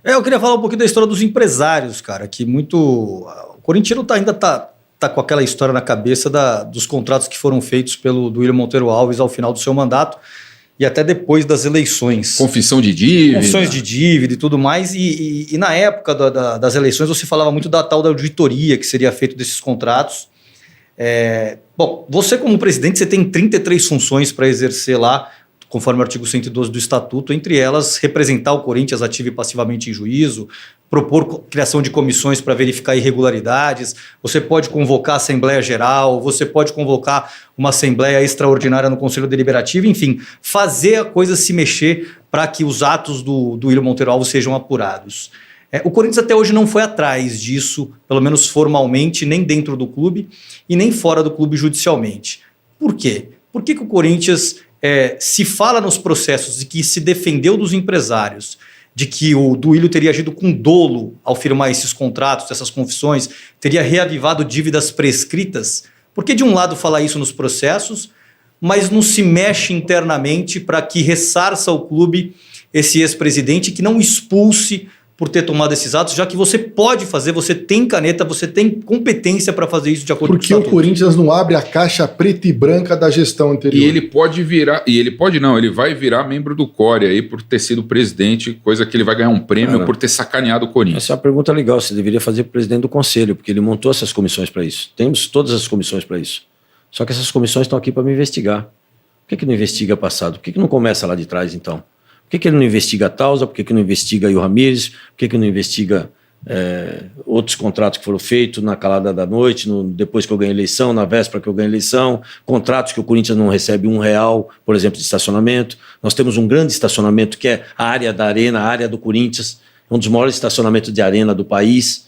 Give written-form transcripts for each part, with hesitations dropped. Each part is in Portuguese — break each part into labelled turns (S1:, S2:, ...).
S1: Eu queria falar um pouquinho da história dos empresários, cara, que muito... O corintiano ainda tá com aquela história na cabeça dos contratos que foram feitos pelo Duílio Monteiro Alves ao final do seu mandato e até depois das eleições.
S2: Confissão de dívida.
S1: Confissões de dívida e tudo mais. E na época das eleições você falava muito da tal da auditoria que seria feita desses contratos. Bom, você como presidente, você tem 33 funções para exercer lá, conforme o artigo 112 do Estatuto, entre elas representar o Corinthians ativo e passivamente em juízo, propor criação de comissões para verificar irregularidades, você pode convocar a Assembleia Geral, você pode convocar uma Assembleia Extraordinária no Conselho Deliberativo, enfim, fazer a coisa se mexer para que os atos do Duílio Monteiro Alves sejam apurados. O Corinthians até hoje não foi atrás disso, pelo menos formalmente, nem dentro do clube e nem fora do clube judicialmente. Por quê? Por que o Corinthians se fala nos processos de que se defendeu dos empresários, de que o Duílio teria agido com dolo ao firmar esses contratos, essas confissões, teria reavivado dívidas prescritas? Por que de um lado falar isso nos processos, mas não se mexe internamente para que ressarça o clube esse ex-presidente, que não expulse por ter tomado esses atos, já que você pode fazer, você tem caneta, você tem competência para fazer isso de acordo com o
S3: Porque o Corinthians não abre a caixa preta e branca da gestão anterior.
S2: E ele pode virar, ele vai virar membro do CORE aí por ter sido presidente, coisa que ele vai ganhar um prêmio por ter sacaneado o Corinthians.
S4: Essa é uma pergunta legal, você deveria fazer para o presidente do conselho, porque ele montou essas comissões para isso. Temos todas as comissões para isso. Só que essas comissões estão aqui para me investigar. Por que não investiga passado? Por que não começa lá de trás, então? Por que ele não investiga a Tausa? Por que não investiga o Ramírez? Por que não investiga outros contratos que foram feitos na calada da noite, depois que eu ganhei eleição, na véspera que eu ganhei eleição, contratos que o Corinthians não recebe R$1, por exemplo, de estacionamento. Nós temos um grande estacionamento que é a área da Arena, a área do Corinthians, um dos maiores estacionamentos de arena do país.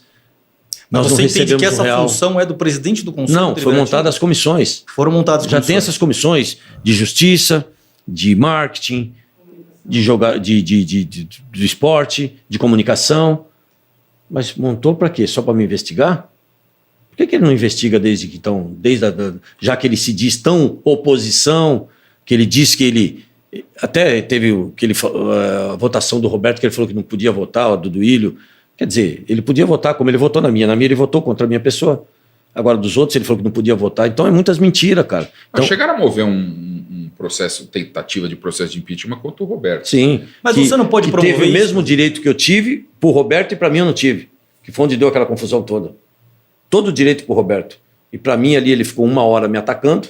S1: Mas você entende que essa função é do presidente do Conselho?
S4: Não, foi montada as comissões.
S1: Foram montadas as
S4: comissões. Já tem essas comissões de justiça, de marketing, do esporte, de comunicação. Mas montou para quê? Só para me investigar? Por que ele não investiga desde que então, já que ele se diz tão oposição, que ele diz que ele até teve a votação do Roberto, que ele falou que não podia votar, a do Duílio. Quer dizer, ele podia votar como ele votou na minha ele votou contra a minha pessoa. Agora dos outros ele falou que não podia votar. Então é muitas mentiras, cara.
S2: Então, chegaram a mover um processo, tentativa de processo de impeachment contra o Roberto.
S4: Sim.
S1: Mas você não pode promover
S4: teve
S1: isso?
S4: O mesmo direito que eu tive pro Roberto e para mim eu não tive. Que foi onde deu aquela confusão toda. Todo o direito pro Roberto. E para mim ali ele ficou 1 hora me atacando,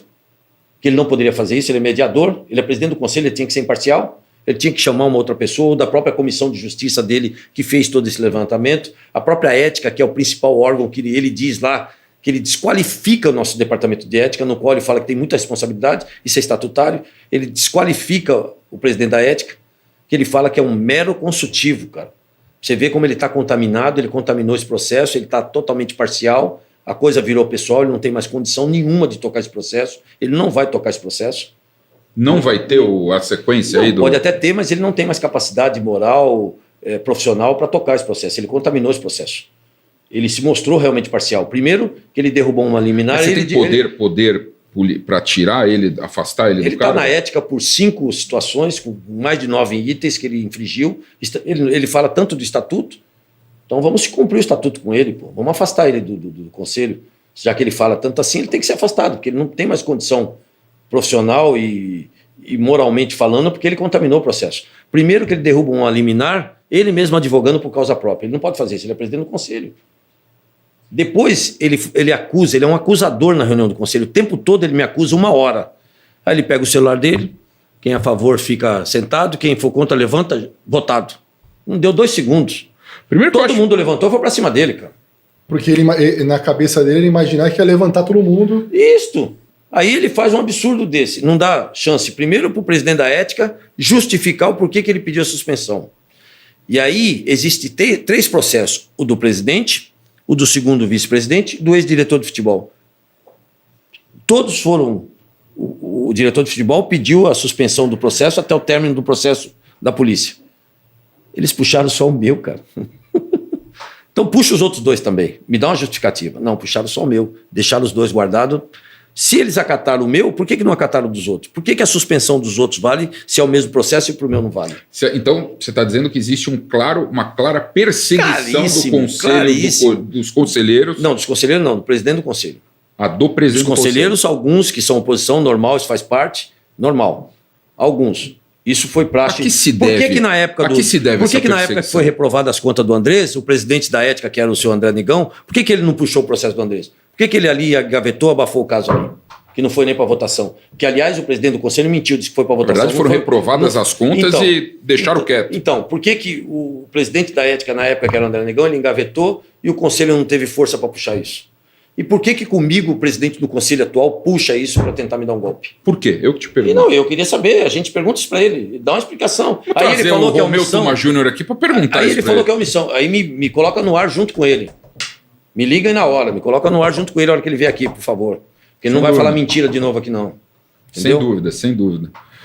S4: que ele não poderia fazer isso, ele é mediador, ele é presidente do conselho, ele tinha que ser imparcial, ele tinha que chamar uma outra pessoa, ou da própria comissão de justiça dele, que fez todo esse levantamento, a própria ética, que é o principal órgão que ele diz lá, que ele desqualifica o nosso departamento de ética, no qual ele fala que tem muita responsabilidade, isso é estatutário, ele desqualifica o presidente da ética, que ele fala que é um mero consultivo, cara. Você vê como ele está contaminado, ele contaminou esse processo, ele está totalmente parcial, a coisa virou pessoal, ele não tem mais condição nenhuma de tocar esse processo, ele não vai tocar esse processo.
S2: Não vai ter a sequência aí do...
S4: Pode até ter, mas ele não tem mais capacidade moral, profissional para tocar esse processo, ele contaminou esse processo. Ele se mostrou realmente parcial. Primeiro, que ele derrubou uma liminar...
S2: Mas você tem poder para tirar ele, afastar ele do
S4: cargo? Ele está na ética por 5 situações, com mais de 9 itens que ele infringiu. Ele fala tanto do estatuto, então vamos cumprir o estatuto com ele, pô. Vamos afastar ele do conselho. Já que ele fala tanto assim, ele tem que ser afastado, porque ele não tem mais condição profissional e moralmente falando, porque ele contaminou o processo. Primeiro que ele derruba uma liminar, ele mesmo advogando por causa própria. Ele não pode fazer isso, ele é presidente do conselho. Depois ele acusa, ele é um acusador na reunião do conselho. O tempo todo ele me acusa 1 hora. Aí ele pega o celular dele, quem é a favor fica sentado, quem for contra levanta, votado. Não deu 2 segundos.
S2: Primeiro
S4: todo mundo levantou e foi pra cima dele, cara.
S3: Porque na cabeça dele ele imaginar que ia levantar todo mundo.
S4: Isto. Aí ele faz um absurdo desse. Não dá chance, primeiro, para o presidente da ética justificar o porquê que ele pediu a suspensão. E aí existe 3 processos. O do presidente, o do segundo vice-presidente e do ex-diretor de futebol. Todos foram... O diretor de futebol pediu a suspensão do processo até o término do processo da polícia. Eles puxaram só o meu, cara. Então puxa os outros 2 também. Me dá uma justificativa. Não, puxaram só o meu. Deixaram os 2 guardados Se eles acataram o meu, por que não acataram o dos outros? Por que a suspensão dos outros vale se é o mesmo processo e para o meu não vale?
S2: Então, você está dizendo que existe uma clara perseguição dos conselheiros.
S4: Não, dos conselheiros não, do presidente do conselho.
S2: Do presidente
S4: dos conselheiros, alguns que são oposição, normal, isso faz parte, normal. Alguns. Isso foi praxe.
S2: A que se deve?
S4: Por que na época na época que foi reprovada as contas do Andrés, o presidente da ética, que era o senhor André Negão, por que ele não puxou o processo do Andrés? Por que ele ali gavetou, abafou o caso ali? Que não foi nem para votação. Que, aliás, o presidente do conselho mentiu, disse que foi para votação.
S2: Na verdade, foram reprovadas as contas e deixaram quieto.
S4: Então, por que o presidente da ética, na época, que era o André Negão, ele engavetou e o conselho não teve força para puxar isso? E por que comigo, o presidente do conselho atual, puxa isso para tentar me dar um golpe?
S2: Por quê? Eu que te pergunto.
S4: E não, eu queria saber, a gente pergunta isso para ele, dá uma explicação.
S2: Aí ele falou que é omissão. Romeu Tuma Júnior aqui para perguntar
S4: aí
S2: isso.
S4: Ele falou que é omissão. Aí me coloca no ar junto com ele. Me liga aí na hora, me coloca no ar junto com ele na hora que ele vier aqui, por favor. Porque ele não vai falar mentira de novo aqui, não.
S2: Sem
S4: Entendeu?
S2: dúvida, sem dúvida.